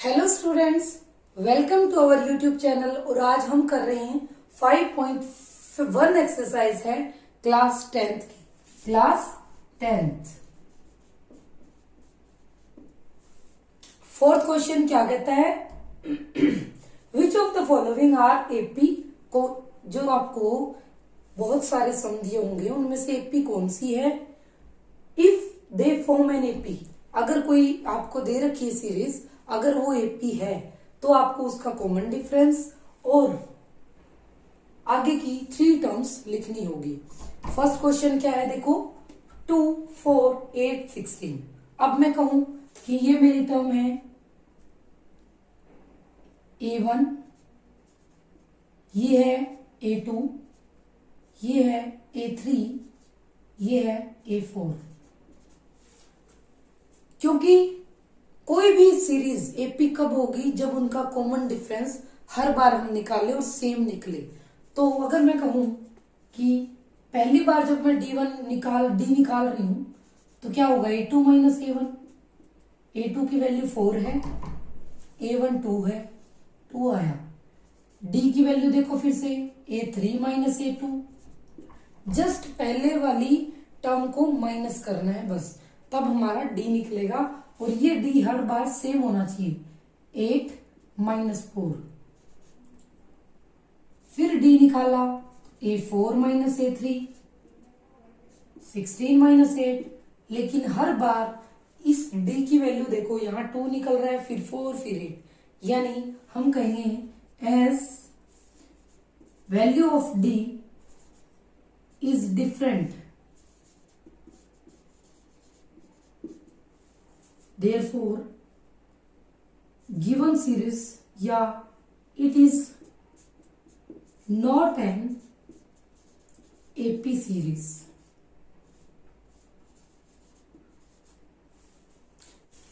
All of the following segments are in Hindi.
Hello students, welcome to our YouTube channel. और आज हम कर रहे हैं 5.1 एक्सरसाइज है क्लास 10th की। क्लास 10th फोर्थ क्वेश्चन क्या कहता है? Which of the following are AP को, जो आपको बहुत सारे सम दिए होंगे उनमें से एपी कौन सी है? If they form an AP, अगर कोई आपको दे रखी है सीरीज, अगर वो एपी है तो आपको उसका कॉमन डिफरेंस और आगे की 3 टर्म्स लिखनी होगी। फर्स्ट क्वेश्चन क्या है? देखो 2, 4, 8, 16। अब मैं कहूं कि ये मेरी टर्म है A1, ये है A2, ये है A3, ये है A4। क्योंकि कोई भी सीरीज एपी कब होगी? जब उनका कॉमन डिफरेंस हर बार हम निकालें और सेम निकले। तो अगर मैं कहूं कि पहली बार जब मैं डी निकाल रही हूं तो क्या होगा? A2 minus A1। A2 की वैल्यू 4 है, A1 2 है, 2 आया। डी की वैल्यू देखो फिर से, A3 माइनस A2। जस्ट पहले वाली टर्म को माइनस करना है बस, तब हमारा डी निकलेगा। और ये डी हर बार सेम होना चाहिए, 8 माइनस 4। फिर डी निकाला, A4 माइनस A3, 16 माइनस 8। लेकिन हर बार इस डी की वैल्यू देखो, यहां 2 निकल रहा है, फिर 4, फिर 8। यानी हम कहेंगे as value of D is different, therefore given series या it is not an AP series।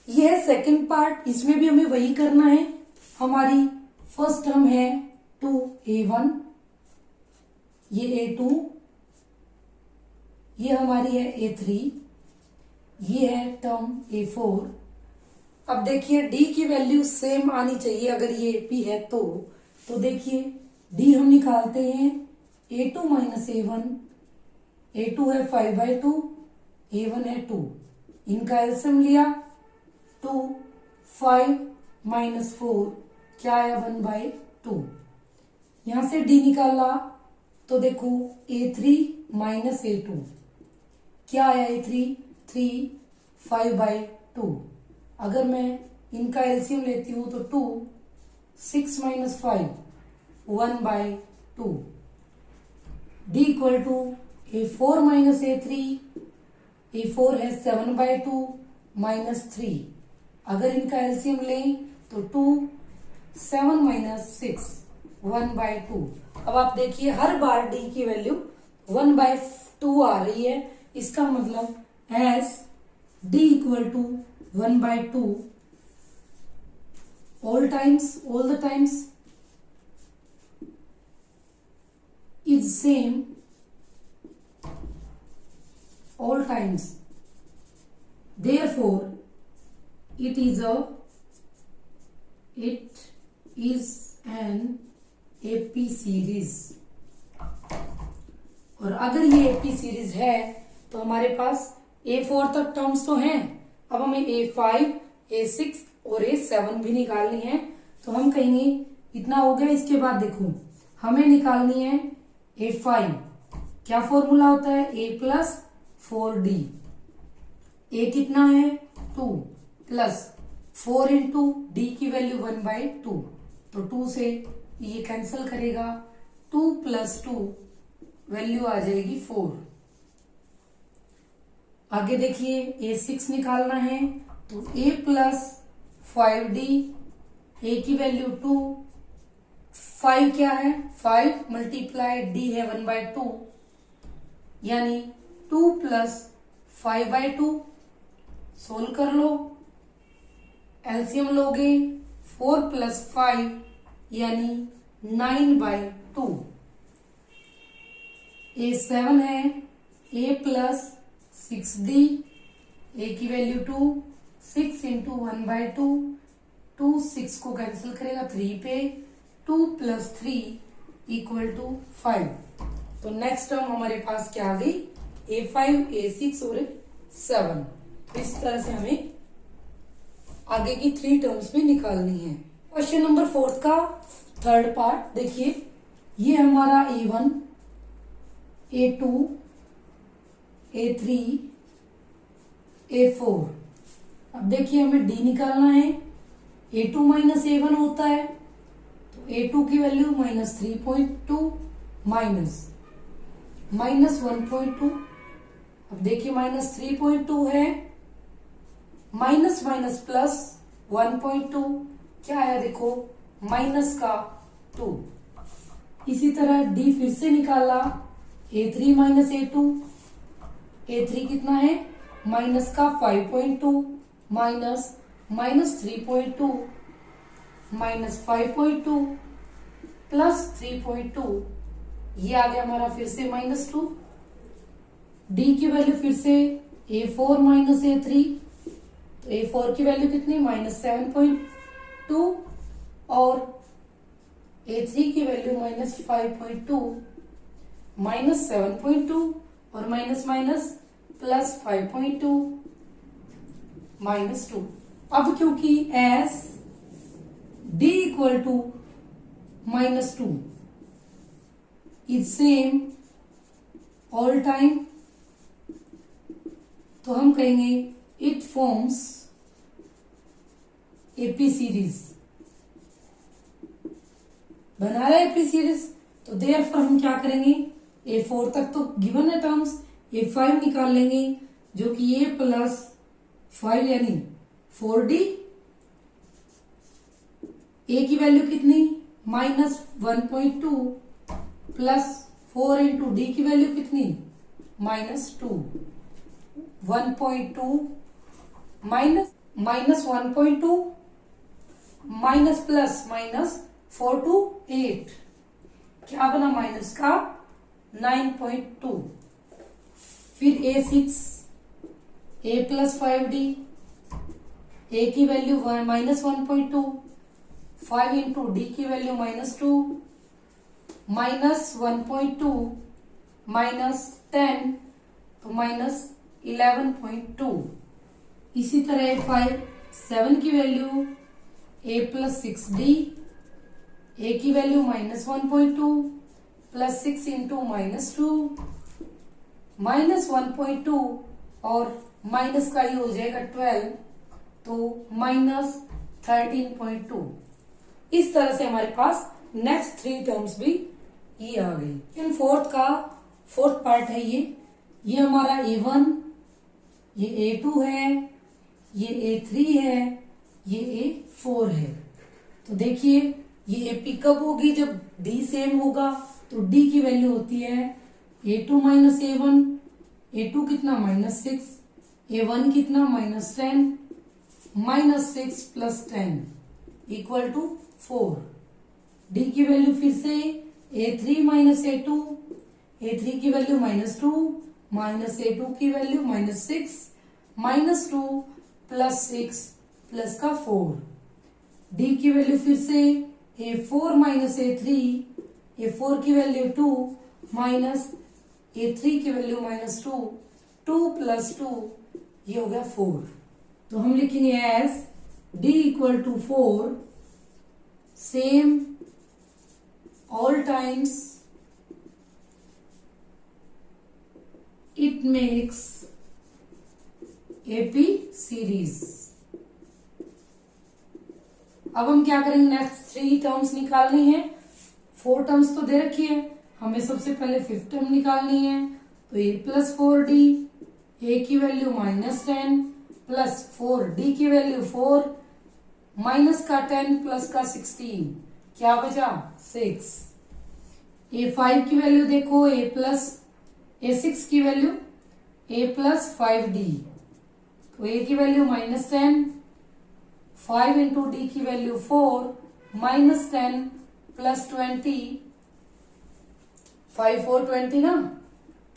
यह है सेकंड पार्ट, इसमें भी हमें वही करना है। हमारी फर्स्ट टर्म है 2A1, ये A2, ये हमारी है A3, ये है टर्म A4। अब देखिए डी की वैल्यू सेम आनी चाहिए अगर ये एपी है तो देखिए डी हम निकालते हैं, A2 माइनस A1। A2 है 5/2, A1 है 2। इनका एलसीएम लिया 2, 5 माइनस 4 क्या आया? 1/2। यहां से डी निकाला तो देखो A3 माइनस A2 क्या आया? A3 3, 5/2। अगर मैं इनका एलसीएम लेती हूं तो 2, 6 minus 5 1/2। D equal to A4 minus A3, A4 है 7/2 माइनस 3। अगर इनका एलसीएम लें तो 2, 7 माइनस 6 1/2। अब आप देखिए हर बार डी की वैल्यू 1/2 आ रही है। इसका मतलब as d equal to 1/2 all the times is same all times, therefore it is an AP series। और अगर ये AP सीरीज है तो हमारे पास A4 तक टर्म्स तो हैं। अब हमें A5, A6 और A7 भी निकालनी है। तो हम कहेंगे इतना हो गया। इसके बाद देखो हमें निकालनी है A5। क्या फॉर्मूला होता है? A plus 4D। A कितना है? 2 प्लस 4 इंटू डी की वैल्यू 1/2। तो 2 से ये कैंसिल करेगा, 2 प्लस 2 वैल्यू आ जाएगी 4। आगे देखिए A6 निकालना है तो A प्लस 5D, A की वैल्यू 2, 5 क्या है? 5 मल्टीप्लाई D है 1/2, यानी 2 प्लस 5/2। सोल्व कर लो, एलसीएम लोगे 4 प्लस 5 यानी 9/2। A7 है A प्लस 6D, A की वैल्यू 2, 6 इंटू 1/2 2 6 को कैंसिल करेगा 3 पे, 2 + 3 = 5। तो नेक्स्ट टर्म हमारे पास क्या आ गई, A5, A6 और A7। इस तरह से हमें आगे की 3 टर्म्स भी निकालनी है। क्वेश्चन नंबर 4 का थर्ड पार्ट देखिए, ये हमारा A1, A2, A3, A4। अब देखिए हमें D निकालना है। A2 - A1 होता है, तो A2 की वैल्यू -3.2 -1.2। अब देखिए -3.2 है, माइनस माइनस प्लस 1.2 क्या आया देखो, -2। इसी तरह D फिर से निकाला, A3 - A2, A3 कितना है, -5.2 -3.2 -5.2 +3.2, ये आ गया हमारा फिर से -2। D की वैल्यू फिर से A4 - A3, तो A4 की वैल्यू कितनी, -7.2 और A3 की वैल्यू -5.2 -7.2 और माइनस माइनस +5.2 -2। अब क्योंकि S D = -2 is same all time, तो हम कहेंगे इट फॉर्म्स एपी सीरीज, बना रहा है एपी सीरीज। तो देयरफॉर हम क्या करेंगे, A4 तक तो गिवन है टर्म्स, A5 निकाल लेंगे जो कि A + 5 यानी 4D। A की वैल्यू कितनी, -1.2 + 4 × D की वैल्यू कितनी, -2। 1.2 -1.2 माइनस प्लस -4 to 8 क्या बना, माइनस का 9.2। फिर A6, A + 5D, A की वैल्यू -1.2, 5 × D की वैल्यू -2, -1.2 -10 तो -11.2। इसी तरह A5, 7 की वैल्यू A + 6D, A की वैल्यू -1.2 + 6 × -2 -1.2 और माइनस का ही हो जाएगा 12 तो -13.2। इस तरह से हमारे पास नेक्स्ट 3 टर्म्स भी ये आ गई। इन फोर्थ पार्ट है ये हमारा A1, ये A2 है, ये A3 है, ये A4 है। तो देखिए ये AP कब होगी, जब D सेम होगा। तो D की वैल्यू होती है A2 - A1, A2 कितना -6, A1 कितना -10, -6 + 10 = 4। D की वैल्यू फिर से A3 - A2, A3 की वैल्यू -2 -A2 की वैल्यू -6, -2 + 6 प्लस का 4। D की वैल्यू फिर से A4 - A3, A4 की वैल्यू 2 A3 की वैल्यू -2, 2 + 2 ये हो गया 4। तो हम लिखेंगे as D = 4, same all times it makes AP series. अब हम क्या करेंगे, नेक्स्ट 3 टर्म्स निकालनी है। 4 टर्म्स तो दे रखी है, हमें सबसे पहले 5th टर्म निकालनी है। तो A + 4D, A की वैल्यू -10 + 4D की वैल्यू 4, माइनस का 10 प्लस का 16 क्या बचा 6। A5 की वैल्यू देखो, A6 की वैल्यू A + 5D, तो A की वैल्यू -10, 5 × D की वैल्यू 4, -10 + 20, 5 4 20 ना,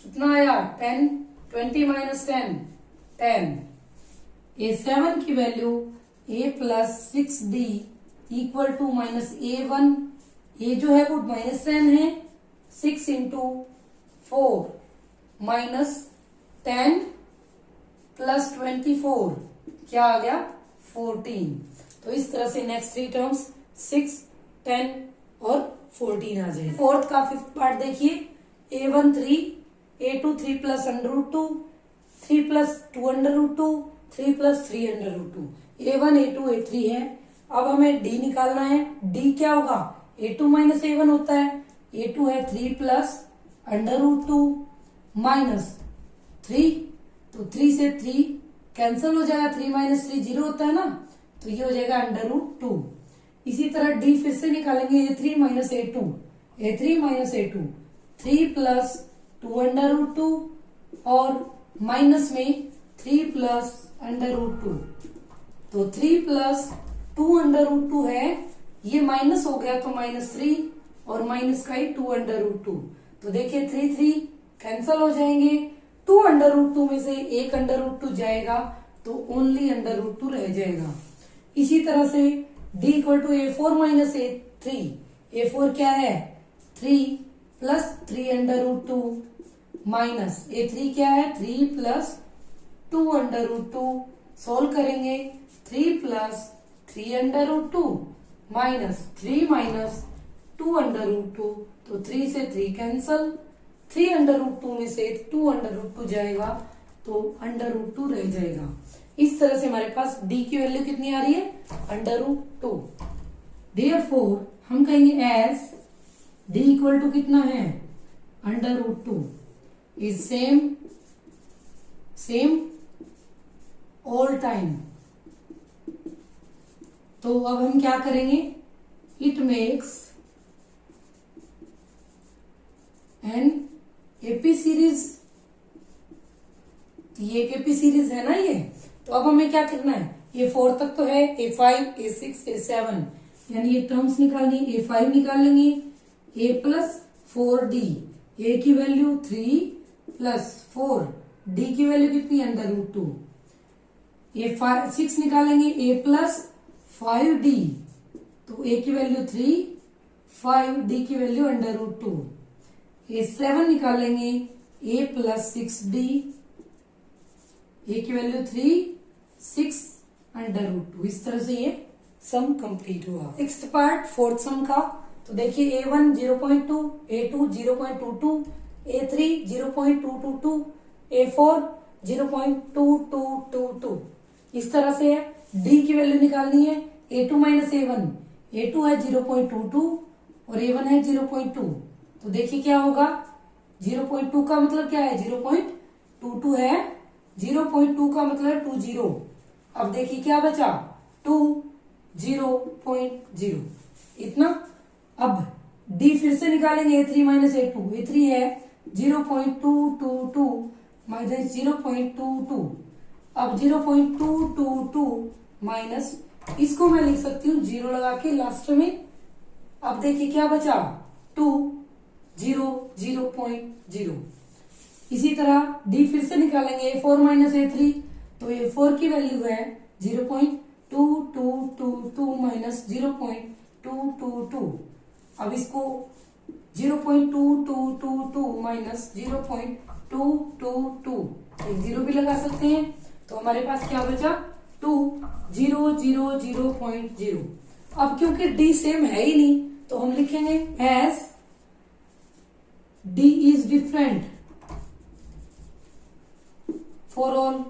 कितना आया 10, 20 - 10 10। A7 की value a plus 6d equal to minus A1, ये जो है वो -10 है, 6 इंटू 4 माइनस 10 प्लस 24 क्या आ गया 14। तो इस तरह से नेक्स्ट थ्री टर्म्स 6, 10 और 14 आ जाए। फोर्थ का फिफ्थ पार्ट देखिए, A1 3, A2 3 plus √2, 3 plus 2 √2, 3 plus 3 √2, A1 A2 A3 है। अब हमें D निकालना है। D क्या होगा, A2 माइनस A1 होता है, A2 है 3 प्लस √2 माइनस 3, तो 3 से 3 कैंसिल हो जाएगा, 3 माइनस 3 0 होता है ना, तो ये हो जाएगा √2। इसी तरह D फिर से निकालेंगे, A3 minus A2, A3 minus A2, 3 plus 2 √2 और माइनस में 3 प्लस √2, तो 3 प्लस 2 √2 है, ये माइनस हो गया तो -3 और माइनस का ही 2 √2, तो देखिए 3 3 कैंसल हो जाएंगे, 2 √2 में से एक √2 जाएगा तो ओनली √2 रह जाएगा। इसी तरह से D equal to A4 minus A3, A4 क्या है 3 प्लस 3 √2 माइनस A3 क्या है 3 प्लस 2 √2, सोल्व करेंगे 3 प्लस 3 √2 माइनस 3 माइनस 2 √2, तो 3 से 3 कैंसल, 3 √2 में से 2 √2 जाएगा तो √2 रह जाएगा। इस तरह से हमारे पास D की वैल्यू कितनी आ रही है √2। Therefore हम कहेंगे एस D इक्वल टू कितना है √2 इज सेम ऑल टाइम। तो अब हम क्या करेंगे, it makes an AP series, ये एक एपी सीरीज है ना ये। तो अब हमें क्या करना है, ये 4 तक तो है, A5 A6 A7 यानी ये टर्म्स निकालनी, A5 निकाल लेंगे, A प्लस 4D, A की वैल्यू 3 प्लस 4, D की वैल्यू कितनी √2, A6 निकालेंगे A प्लस 5D, तो A की वैल्यू 3, 5 D की वैल्यू √2, A7 निकालेंगे A प्लस 6D, A की वैल्यू 3, 6 √2। इस तरह से ये सम कंप्लीट हुआ। सिक्स्थ पार्ट फोर्थ सम का, तो देखिए A1 0.2, A2 0.22, A3 0.222, A4 0.2222, इस तरह से है। D की वैल्यू निकालनी है, A2 माइनस A1, A2 है 0.22 और A1 है 0.2, तो देखिए क्या होगा, 0.2 का मतलब क्या है 0.22 है, 0.2 का मतलब 20। अब देखिए क्या बचा 2 0.0 इतना। अब D फिर से निकालेंगे, A3 माइनस A2, A3 है 0.222 माइनस 0.22, अब 0.222 माइनस, इसको मैं लिख सकती हूँ 0 लगा के लास्ट में। अब देखिए क्या बचा 2 0.0। इसी तरह D फिर से निकालेंगे, A4 माइनस A3, तो A4 की वैल्यू है 0.2222 माइनस 0.222। अब इसको 0.2222 माइनस 0.222 एक 0 भी लगा सकते हैं, तो हमारे पास क्या बचा 2 0.0। अब क्योंकि D सेम है ही नहीं, तो हम लिखेंगे as D is different for all,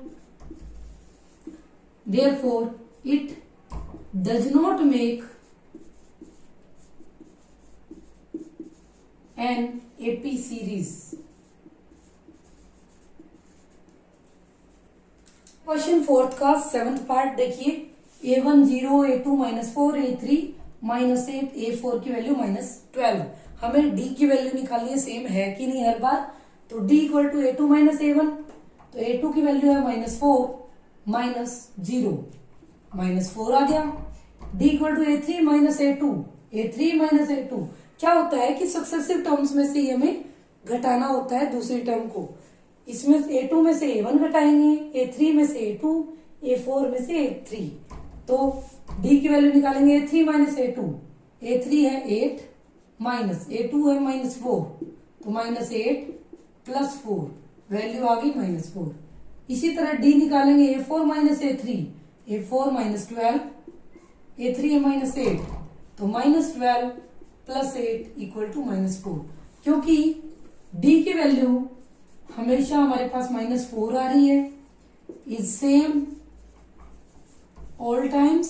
therefore it does not make an AP series। Question fourth का सेवंथ पार्ट देखिए, A1 0, A2 -4, A3 -8, A4 की वैल्यू -12। हमें D की वैल्यू निकालनी है, सेम है कि नहीं हर बार, तो D equal to A2 minus A1, तो A2 की वैल्यू है -4 -0, -4 आ गया। D equal to A3 minus A2, A3 minus A2, क्या होता है कि सक्सेसिव टर्म्स में से ही हमें घटाना होता है दूसरी टर्म को। इसमें A2 में से A1 घटाएंगे, A3 में से A2, A4 में से A3, तो डी की वैल्यू निकालेंगे A3 माइनस A2। A3 है 8 माइनस A2 है -4, तो -8 प्लस 4, वैल्यू आ गई -4। इसी तरह डी निकालेंगे A4 minus A3, A4 -12, A3 है -8, तो -12 प्लस 8 इक्वल टू -4। क्योंकि डी की वैल्यू हमेशा हमारे पास -4 आ रही है, इज सेम ऑल टाइम्स,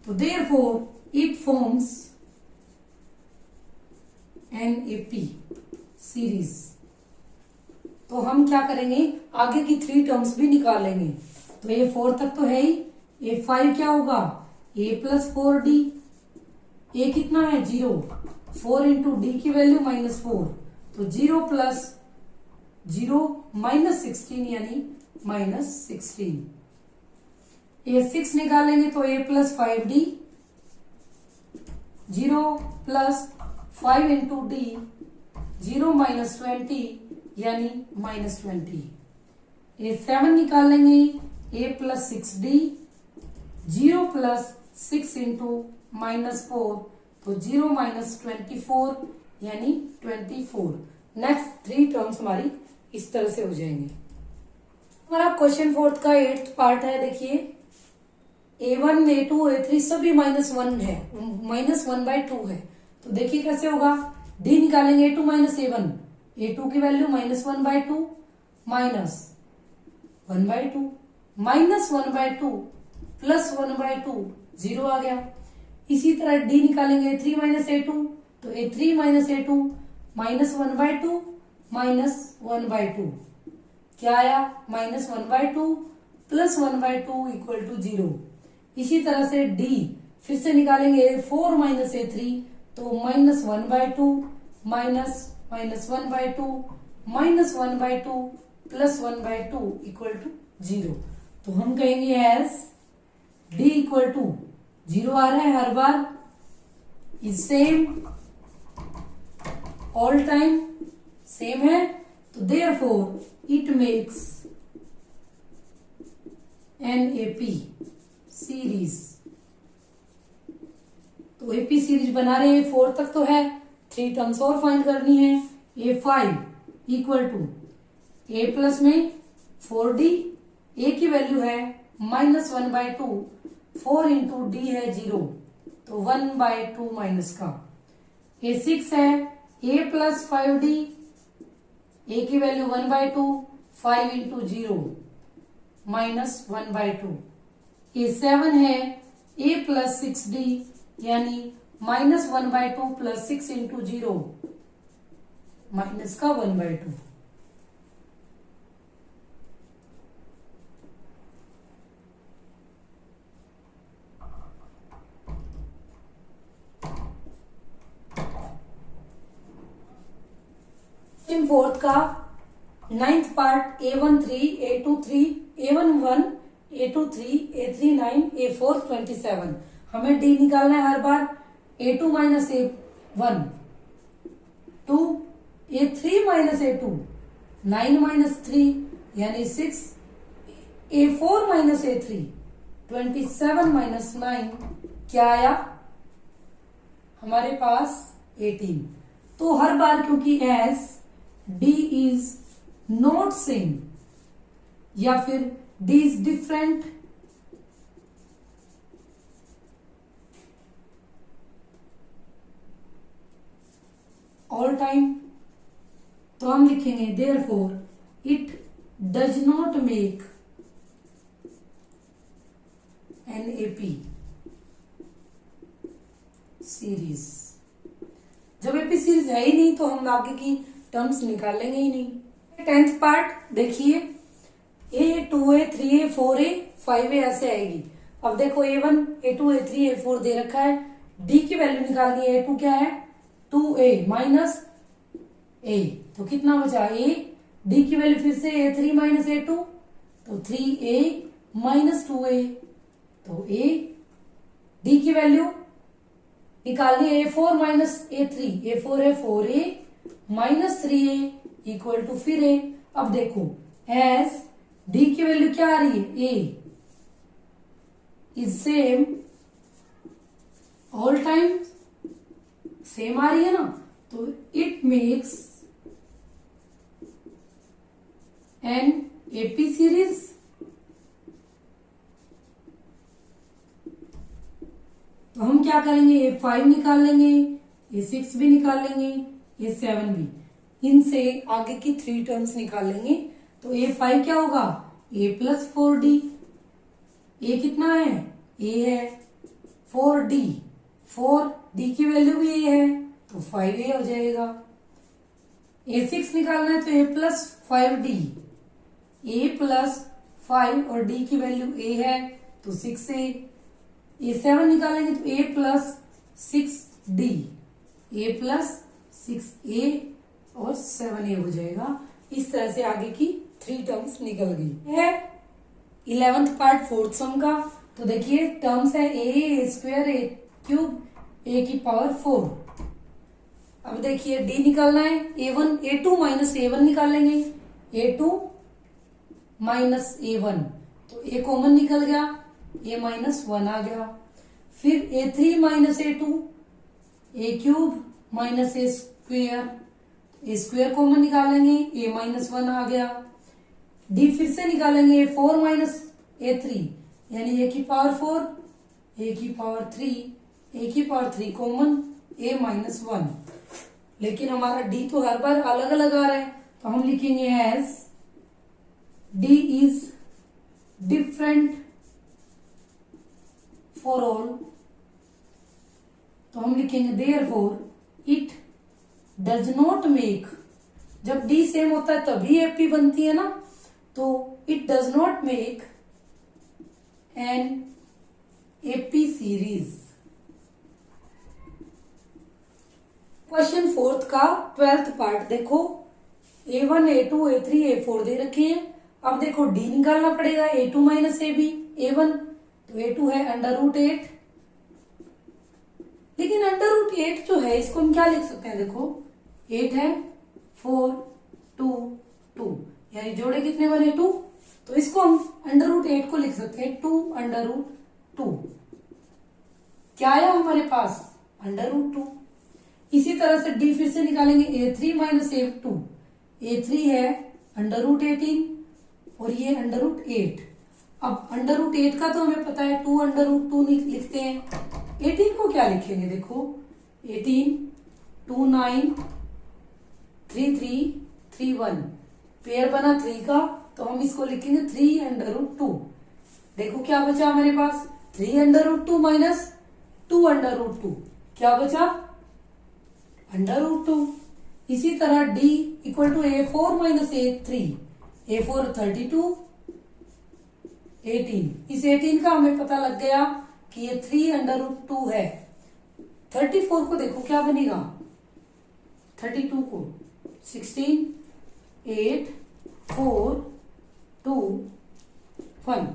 तो therefore it forms NAP series. तो हम क्या करेंगे, आगे की 3 टर्म्स भी निकालेंगे। तो A4 तक तो है ही, A5 क्या होगा, A प्लस 4D, A कितना है 0, 4 इंटू डी की वैल्यू -4, तो 0 प्लस 0 -16 यानी -16। A6 निकालेंगे तो A plus 5D, 0 plus 5 into D, 0 -20 यानी -20। A7 निकालेंगे A plus 6D, 0 plus 6 into -4, तो 0 -24 यानी 24। नेक्स्ट 3 टर्म्स हमारी इस तरह से हो जाएंगे। हमारा क्वेश्चन 4 का 8th पार्ट है। देखिए A1, A2, A3 सभी -1 है, -1/2 है। तो देखिए कैसे होगा, डी निकालेंगे A2 माइनस A1, A2 की वैल्यू -1/2 माइनस 1/2, -1/2 प्लस 1/2, 0 आ गया। इसी तरह डी निकालेंगे A3 माइनस A2, तो A3 माइनस A2 -1/2 माइनस 1/2 क्या आया, -1/2 प्लस 1/2 इक्वल टू 0। इसी तरह से डी फिर से निकालेंगे A4 माइनस A3, तो -1/2 माइनस -1/2 -1/2 प्लस 1/2 इक्वल टू 0। तो हम कहेंगे एज डी इक्वल टू 0 आ रहा है हर बार, is same all time, same है, तो therefore it makes NAP series. तो AP सीरीज बना रहे हैं, 4 तक तो है, 3 टर्म्स और फाइंड करनी है। A5 equal to A plus में 4D, A की वैल्यू है -1/2, 4 इंटू डी है 0, तो 1/2 माइनस का। A6 है A प्लस 5D, A की वैल्यू 1/2, 5 इंटू 0 -1/2। A7 है A प्लस 6D, यानी -1/2 प्लस 6 इंटू 0 माइनस का 1/2। फोर्थ का 9th part A13, A23, A11, A23, A39, A4, 27। हमें डी निकालना है हर बार। A2 minus A1 2, A3 minus A2 9 minus 3 यानी 6, A4 माइनस A3 27 माइनस 9 क्या आया हमारे पास 18। तो हर बार क्योंकि as D is not same या फिर D is different, all time, तो हम लिखेंगे therefore it does not make NAP series. जब एपी सीरीज है ही नहीं तो हम आगे की टर्म्स निकालेंगे ही नहीं। 10th पार्ट देखिए A, 2A, 3A, 4A, 5A ऐसे आएगी। अब देखो A1, A2, A3, A4 दे रखा है, D की वैल्यू निकालनी है। A2 क्या है 2A माइनस A, तो कितना बचा A, D की वैल्यू फिर से A3 माइनस A2, तो 3A माइनस 2A, तो A, D की वैल्यू निकालनी है A4 माइनस A3, A4 है 4A minus 3A equal to फिर A। अब देखो एज D की वैल्यू क्या आ रही है A, is same all time, same आ रही है ना, तो it makes an AP series. तो हम क्या करेंगे, A5 निकाल लेंगे, A6 भी निकाल लेंगे, A7 भी, इनसे आगे की 3 टर्म्स निकाल लेंगे। तो A5 क्या होगा, A+4D। A कितना है, A है, 4D, 4D की वैल्यू भी A है, तो 5A हो जाएगा। A6 निकालना है तो A+5D, A+5 और D की वैल्यू A है तो 6A। A7 निकालेंगे तो A+6D, A+6A और 7A हो जाएगा। इस तरह से आगे की 3 टर्म्स निकल गई है। 11th पार्ट 4th सम का। तो देखिए टर्म्स है A² A³ A⁴। अब देखिए D निकालना है, A2 माइनस A1 निकाल लेंगे, A2 माइनस A1, तो A कॉमन निकल गया, A-1 आ गया। फिर A3 minus A2, A³ minus A² common निकालेंगे, A-1 आ गया। D फिर से निकालेंगे, A4 माइनस A3 यानी A⁴, A⁴ कॉमन, A-1। लेकिन हमारा D तो हर बार अलग अलग आ रहा है, तो हम लिखेंगे as D is different for all। तो हम लिखेंगे therefore it does not make, जब D सेम होता है तभी AP बनती है ना, तो it does not make an AP series। Question 4th का 12th पार्ट देखो, A1 A2 A3 A4 दे रखे हैं। अब देखो D निकालना पड़ेगा, A2 माइनस AB, A1 तो A2 है √8, लेकिन √8 जो है इसको हम क्या लिख सकते हैं, देखो 8 है 4 2 2, यानी जोड़े कितने बने 2, तो इसको हम √8 को लिख सकते हैं 2√2। क्या आया हमारे पास, √2। इसी तरह से D फिर से निकालेंगे, A3 माइनस A2, A3 है √18 और ये √8। अब √8 का तो हमें पता है 2√2 लिखते हैं। 18 को क्या लिखेंगे, देखो 18 2 9 3 3 3 1, पेयर बना 3 का, तो हम इसको लिखेंगे 3√2। देखो क्या बचा हमारे पास, 3√2 माइनस 2√2, क्या बचा √2। इसी तरह D equal to A4 minus A3, A4 32 18, इस 18 का हमें पता लग गया कि ये 3√2 है। 34 को देखो क्या बनेगा, 32 को 16 8 4 2 1,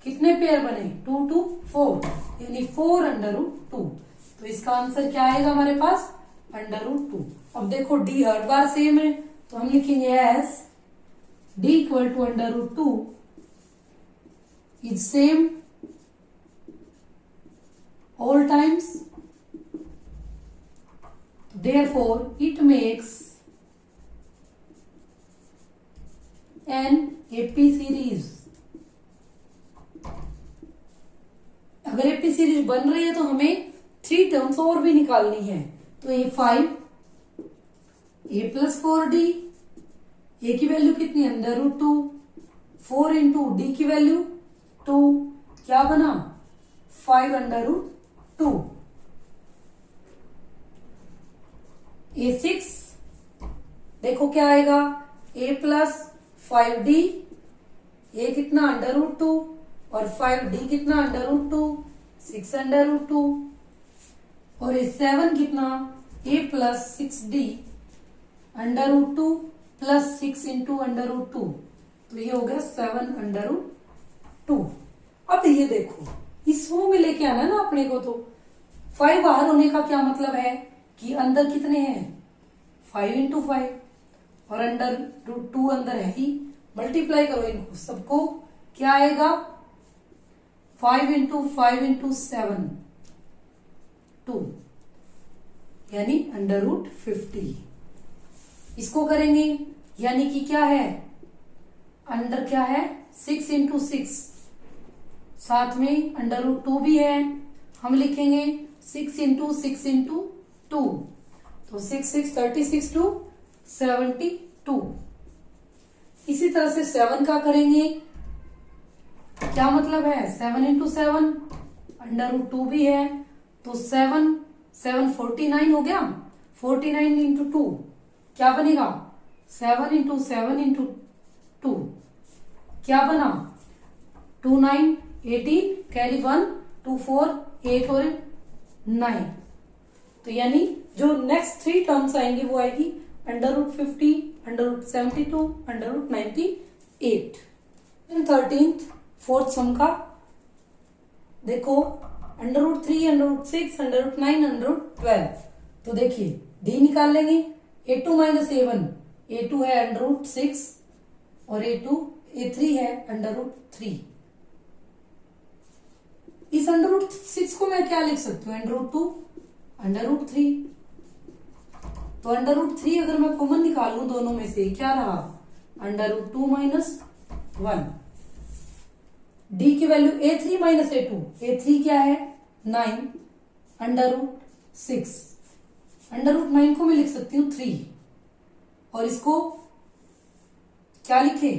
कितने पेयर बने 2 2 4, यानी 4√2। तो इसका आंसर क्या आएगा हमारे पास, √2। अब देखो D हर बार सेम है, तो हम लिखेंगे as D equal to √2 is same all times, therefore it makes an AP series। अगर AP सीरीज बन रही है तो हमें 3 टर्म्स और भी निकालनी है। तो A5 A+4D, A की वैल्यू कितनी, √2, 4 इंटू D की वैल्यू 2, क्या बना 5√2। A6 देखो क्या आएगा, A+5D, A कितना √2 और 5D कितना √2, 6√2, और A7 कितना, A+6D √2 प्लस 6 इंटू √2, तो ये हो गया 7√2। अब ये देखो इस फॉर्म में लेके आना है ना अपने को, तो 5 बाहर होने का क्या मतलब है कि अंदर कितने हैं 5 इंटू 5, और √2 अंदर है ही, मल्टीप्लाई करो इनको सबको, क्या आएगा 5 × 2 यानी √50। इसको करेंगे यानी कि क्या है, अंडर क्या है 6 × 6, साथ में √2 भी है। हम लिखेंगे 6 × 6 × 2, तो 6 6 36 2 72। इसी तरह से 7 का करेंगे, क्या मतलब है 7 × 7 √2 भी है, तो 7 7 49 हो गया, 49 × 2 क्या बनेगा 7 × 7 × 2 क्या बना 2 9 18, कैरी 1 2 4 8 और 9। तो यानी जो नेक्स्ट 3 टर्म्स आएंगी वो आएगी √50, √72, √98। 13th फोर्थ सम का देखो √3, √6, √9, √12। तो देखिए डी निकाल लेंगे, a2 - a1, a2 है √6 और a3 है √3। इस √6 को मैं क्या लिख सकती हूँ √2, √3। तो √3 अगर मैं कॉमन निकालूं दोनों में से क्या रहा √2 - 1। डी की वैल्यू a3 - a2, a3 क्या है 9 √6, √9 को मैं लिख सकती हूँ 3 और इसको क्या लिखे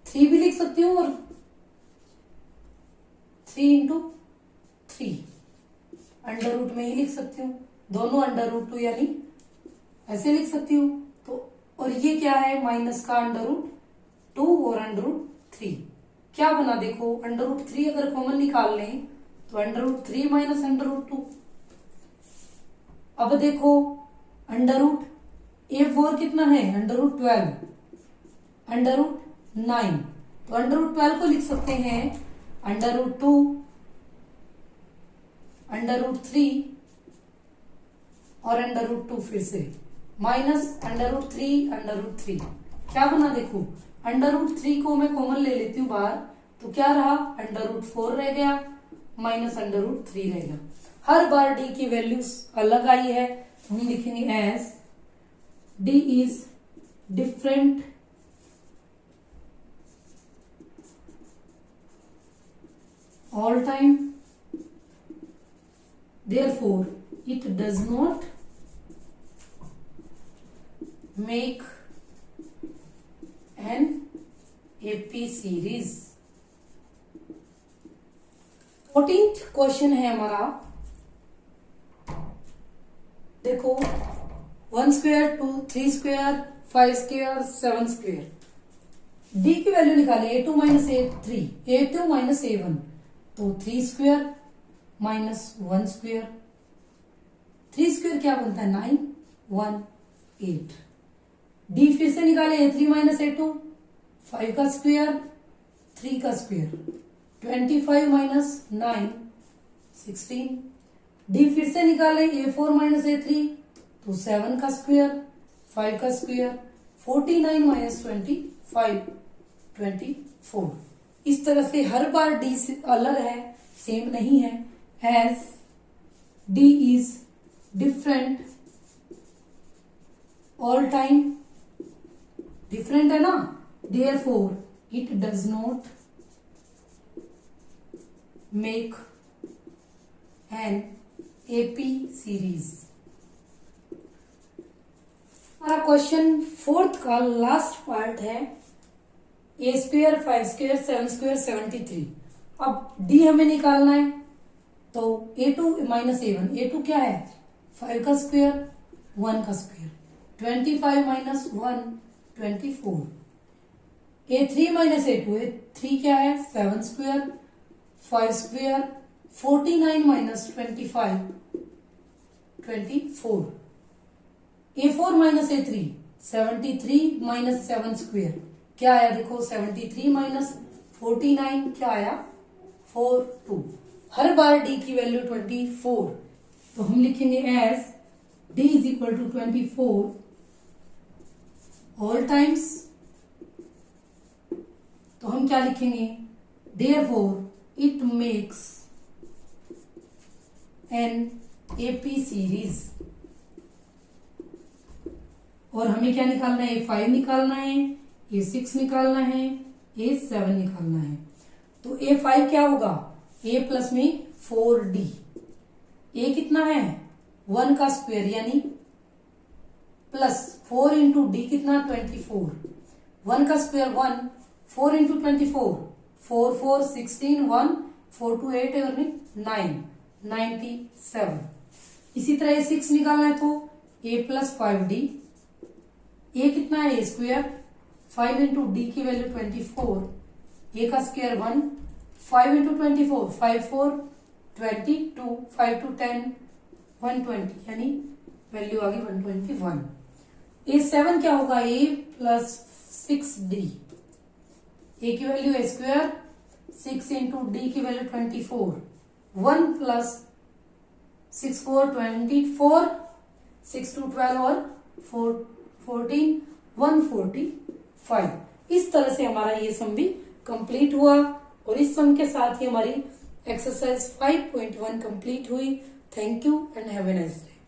3 भी लिख सकती हूँ और 3 × 3 √ में ही लिख सकती हूँ, दोनों √2 यानी ऐसे लिख सकती हूँ। तो और ये क्या है माइनस का √2 और √3 क्या बना देखो √3 अगर कॉमन निकाल लें तो √3 - √2। अब देखो √a4 कितना है √12, √9, तो √12 को लिख सकते हैं √2, √3 और √2 फिर से माइनस √3, √3 क्या बना देखो √3 को मैं कॉमन ले लेती हूँ बाहर, तो क्या रहा √4 रह गया माइनस √3 रह गया। हर बार डी की वैल्यूज अलग आई है, हम लिखेंगे as D is different all time, therefore it does not make an AP series। 14th question है हमारा, देखो 1 square 2 3 square 5 square 7 square. D की वैल्यू निकाले a2 - a3, a2 - a1, तो 3 स्क्वायर माइनस 1 स्क्वायर, 3 स्क्वायर क्या बनता है 9 1 8। डी फिर से निकाले a3 - a2, 5 का स्क्वायर 3 का स्क्वायर 25 - 9 16। डी फिर से निकाले a4 - a3, तो 7 का स्क्वायर 5 का स्क्वायर 49 - 25 24। इस तरह से हर बार डी से अलग है, सेम नहीं है। As D is different all time, different है ना, therefore it does not make an AP series. हमारा क्वेश्चन 4th का लास्ट पार्ट है a स्क्वायर 5 स्क्वायर 7 स्क्वायर 73। अब डी हमें निकालना है, तो a2 - a1, a2 क्या है 5 का स्क्वायर 1 का स्क्वायर 25 - 1 24। a3 - a2, a3 क्या है 7 square 5 square 49 - 25 24। a4 - a3 73 - 7 square क्या आया देखो 73 - 49 क्या आया 42। हर बार डी की वैल्यू 24, तो हम लिखेंगे as D is equal to 24 all times. तो हम क्या लिखेंगे therefore it makes an AP series। और हमें क्या निकालना है, A5 निकालना है, A6 निकालना है, A7 निकालना है। तो A5 क्या होगा, A प्लस में 4D। A कितना है, 1 का स्क्वायर यानी प्लस 4 इंटू डी कितना 24। 1 का स्क्वायर 1, 4 इंटू 24, 4 4 16, 1 4 2 8 और 9 97। इसी तरह A6 निकालना है तो A प्लस 5D। A कितना है, A स्क्वायर 5 इंटू डी की वैल्यू 24, A का स्क्वायर 1, 5 इंटू 24, 5 4 22, 5 2 10, 120 यानी वैल्यू आ गई 121। A7 क्या होगा, A प्लस 6D। A की value A square, 6 into D की वैल्यू 24, 1 प्लस 6 4 24, 6 2 12 और 14 145। इस तरह से हमारा ये सम भी कंप्लीट हुआ और इस सम के साथ ही हमारी एक्सरसाइज 5.1 कंप्लीट हुई। Thank you and have a nice day.